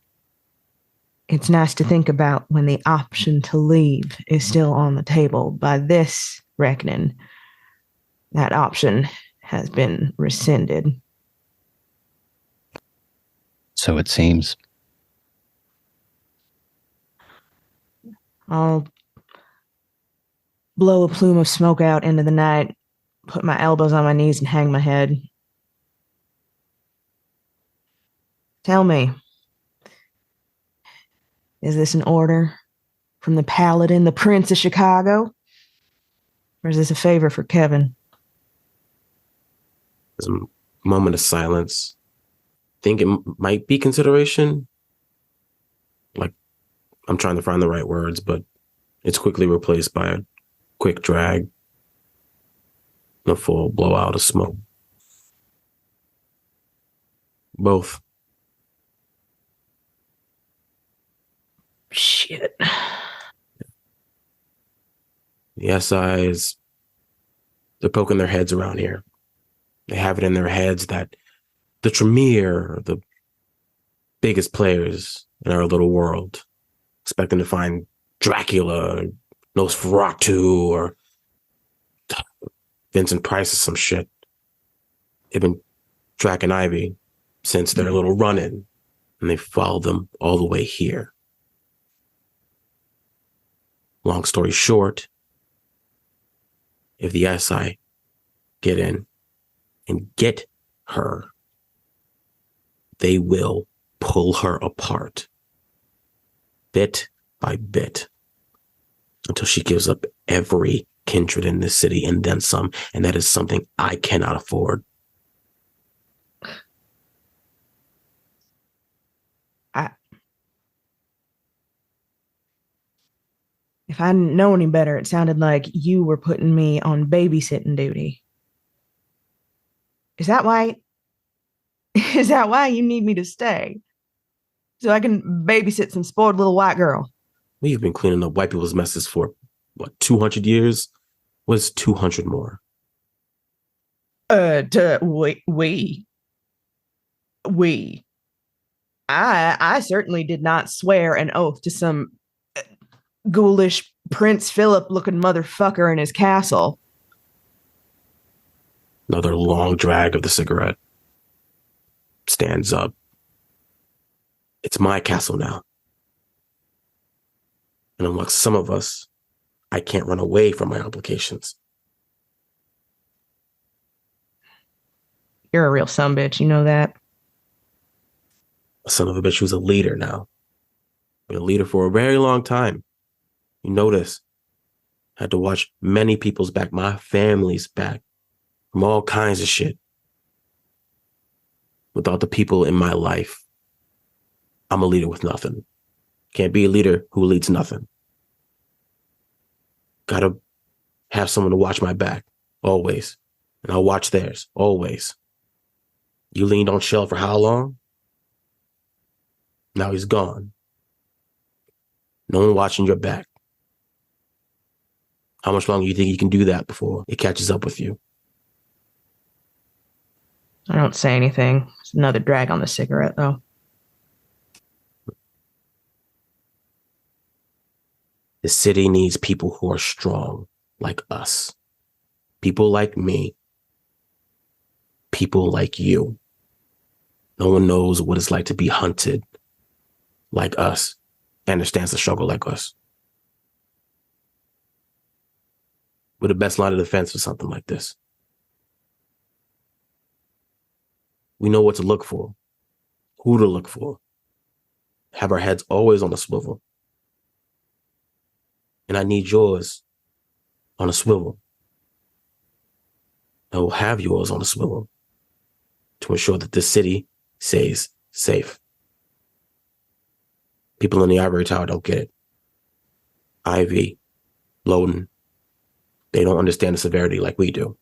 It's nice to think about when the option to leave is still on the table. By this reckoning, that option has been rescinded. So it seems. I'll blow a plume of smoke out into the night, put my elbows on my knees and hang my head. Tell me, is this an order from the Paladin, the Prince of Chicago? Or is this a favor for Kevin? There's a moment of silence. Think it might be consideration. Like, I'm trying to find the right words, but it's quickly replaced by a quick drag and a full blowout of smoke. Both. Shit. The SIs, they're poking their heads around here. They have it in their heads that the Tremere are the biggest players in our little world. expecting to find Dracula, or Nosferatu, or Vincent Price or some shit. They've been tracking Ivy since their little run-in, and they followed them all the way here. Long story short, if the SI get in and get her, they will pull her apart, bit by bit, until she gives up every kindred in this city and then some, and that is something I cannot afford. If I didn't know any better, it sounded like you were putting me on babysitting duty. Is that why? Is that why you need me to stay? So I can babysit some spoiled little white girl? We've been cleaning up white people's messes for, 200 years? What's 200 more? We. I certainly did not swear an oath to some ghoulish Prince Philip looking motherfucker in his castle. Another long drag of the cigarette. Stands up. It's my castle now. And unlike some of us, I can't run away from my obligations. You're a real sumbitch, you know that? A son of a bitch who's a leader now. Been a leader for a very long time. You know this. Had to watch many people's back, my family's back, from all kinds of shit. Without the people in my life, I'm a leader with nothing. Can't be a leader who leads nothing. Gotta have someone to watch my back, always. And I'll watch theirs, always. You leaned on Shell for how long? Now he's gone. No one watching your back. How much longer do you think you can do that before it catches up with you? I don't say anything. It's another drag on the cigarette, though. The city needs people who are strong, like us. People like me. People like you. No one knows what it's like to be hunted like us, understands the struggle like us. We're the best line of defense for something like this. We know what to look for, who to look for, have our heads always on a swivel. And I need yours on a swivel. I will have yours on a swivel to ensure that this city stays safe. People in the Ivory Tower don't get it. Ivy, Loden, they don't understand the severity like we do.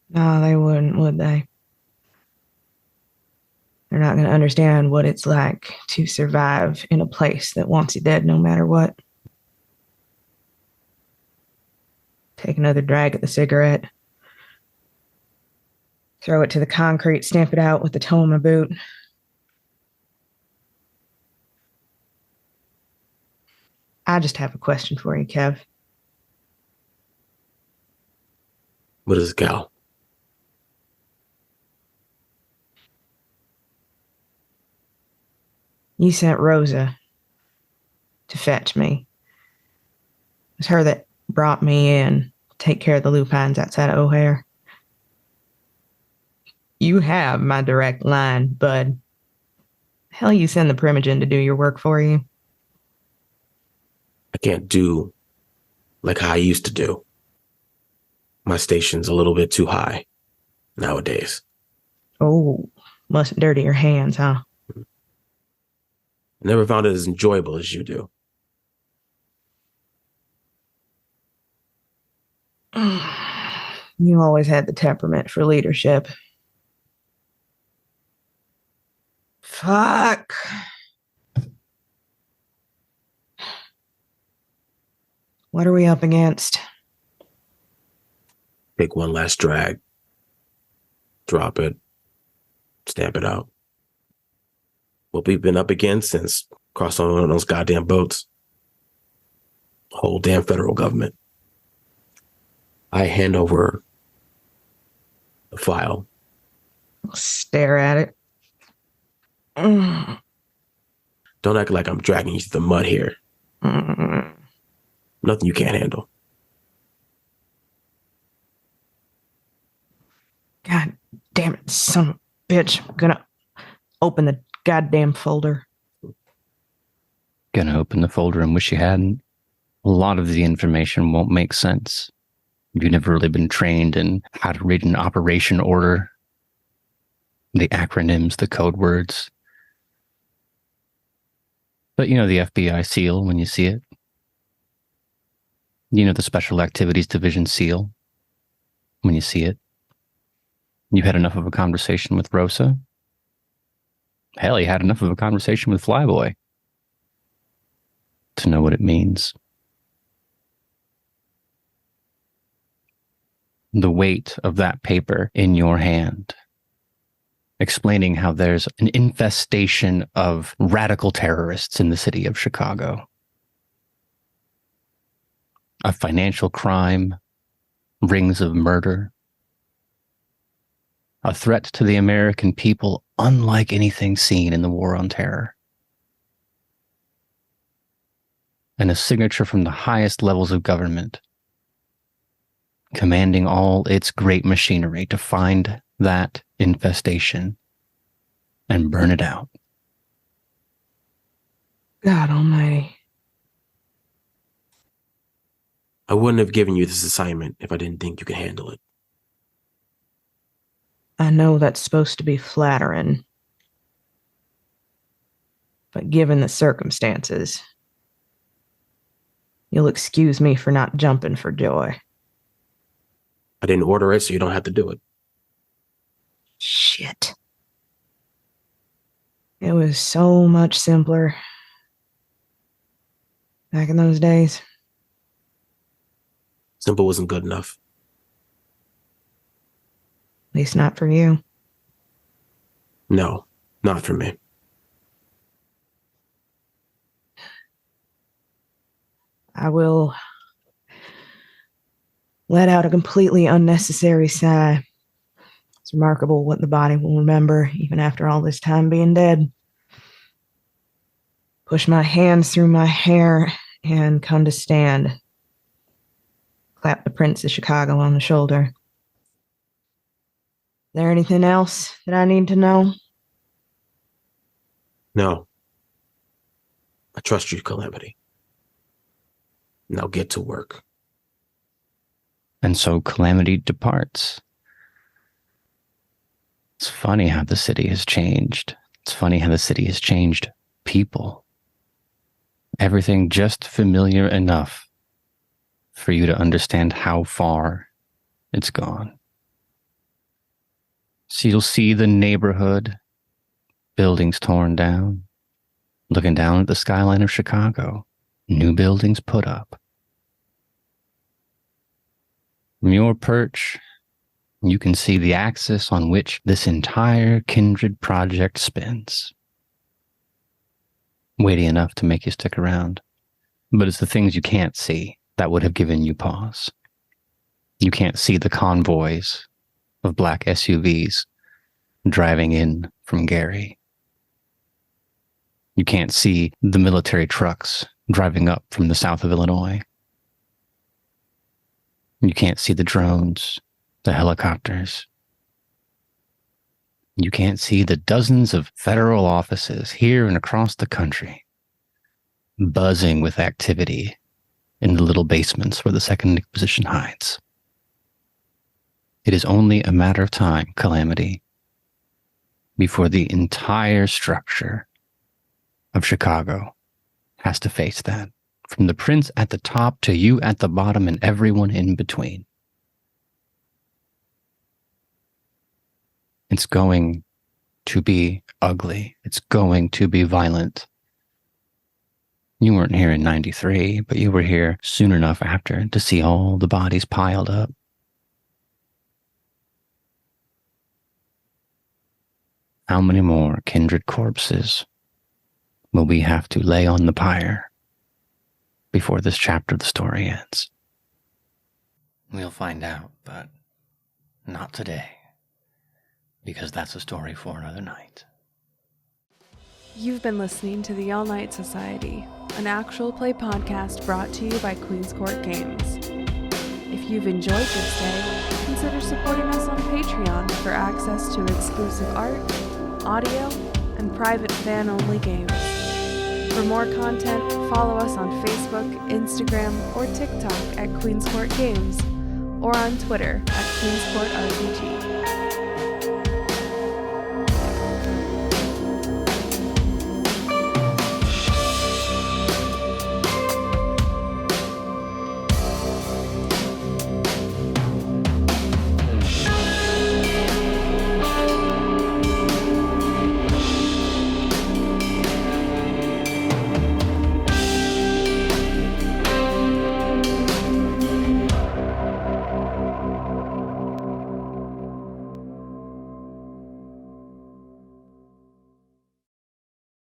No, they wouldn't, would they? They're not going to understand what it's like to survive in a place that wants you dead no matter what. Take another drag at the cigarette. Throw it to the concrete, stamp it out with the toe of my boot. I just have a question for you, Kev. What is it, Cal? You sent Rosa to fetch me. It was her that brought me in to take care of the lupines outside of O'Hare. You have my direct line, bud. Hell, you send the Primogen to do your work for you. I can't do like how I used to do. My station's a little bit too high nowadays. Oh, must dirty your hands, huh? I never found it as enjoyable as you do. You always had the temperament for leadership. Fuck. What are we up against? Take one last drag. Drop it. Stamp it out. what we've been up against since crossing on those goddamn boats. Whole damn federal government. I hand over the file. I'll stare at it. Mm. Don't act like I'm dragging you through the mud here. Mm. Nothing you can't handle. God damn it, son of a bitch. I'm gonna open the goddamn folder. Gonna open the folder and wish you hadn't. A lot of the information won't make sense. You've never really been trained in how to read an operation order, the acronyms, the code words. But you know the FBI seal when you see it. You know the Special Activities Division seal when you see it. You had enough of a conversation with Rosa. Hell, you had enough of a conversation with Flyboy to know what it means. The weight of that paper in your hand, explaining how there's an infestation of radical terrorists in the city of Chicago. A financial crime, rings of murder, a threat to the American people unlike anything seen in the War on Terror. And a signature from the highest levels of government, commanding all its great machinery to find that infestation and burn it out. God almighty. I wouldn't have given you this assignment if I didn't think you could handle it. I know that's supposed to be flattering. But given the circumstances, you'll excuse me for not jumping for joy. I didn't order it, so you don't have to do it. Shit. It was so much simpler back in those days. Simple wasn't good enough. At least not for you. No, not for me. I will let out a completely unnecessary sigh. It's remarkable what the body will remember, even after all this time being dead. Push my hands through my hair and come to stand. Clap the Prince of Chicago on the shoulder. Is there anything else that I need to know? No. I trust you, Calamity. Now get to work. And so Calamity departs. It's funny how the city has changed. It's funny how the city has changed people. Everything just familiar enough for you to understand how far it's gone. So you'll see the neighborhood, buildings torn down, looking down at the skyline of Chicago, new buildings put up. From your perch, you can see the axis on which this entire kindred project spins. Weighty enough to make you stick around. But it's the things you can't see that would have given you pause. You can't see the convoys of black SUVs driving in from Gary. You can't see the military trucks driving up from the south of Illinois. You can't see the drones, the helicopters. You can't see the dozens of federal offices here and across the country buzzing with activity in the little basements where the Second Inquisition hides. It is only a matter of time, Calamity, before the entire structure of Chicago has to face that. From the prince at the top to you at the bottom and everyone in between. It's going to be ugly. It's going to be violent. You weren't here in 93, but you were here soon enough after to see all the bodies piled up. How many more kindred corpses will we have to lay on the pyre before this chapter of the story ends? We'll find out, but not today, because that's a story for another night. You've been listening to the All Night Society, an actual play podcast brought to you by Queen's Court Games. If you've enjoyed your stay, consider supporting us on Patreon for access to exclusive art, audio, and private fan-only games. For more content, follow us on Facebook, Instagram, or TikTok at Queen's Court Games, or on Twitter at Queen's Court RPG.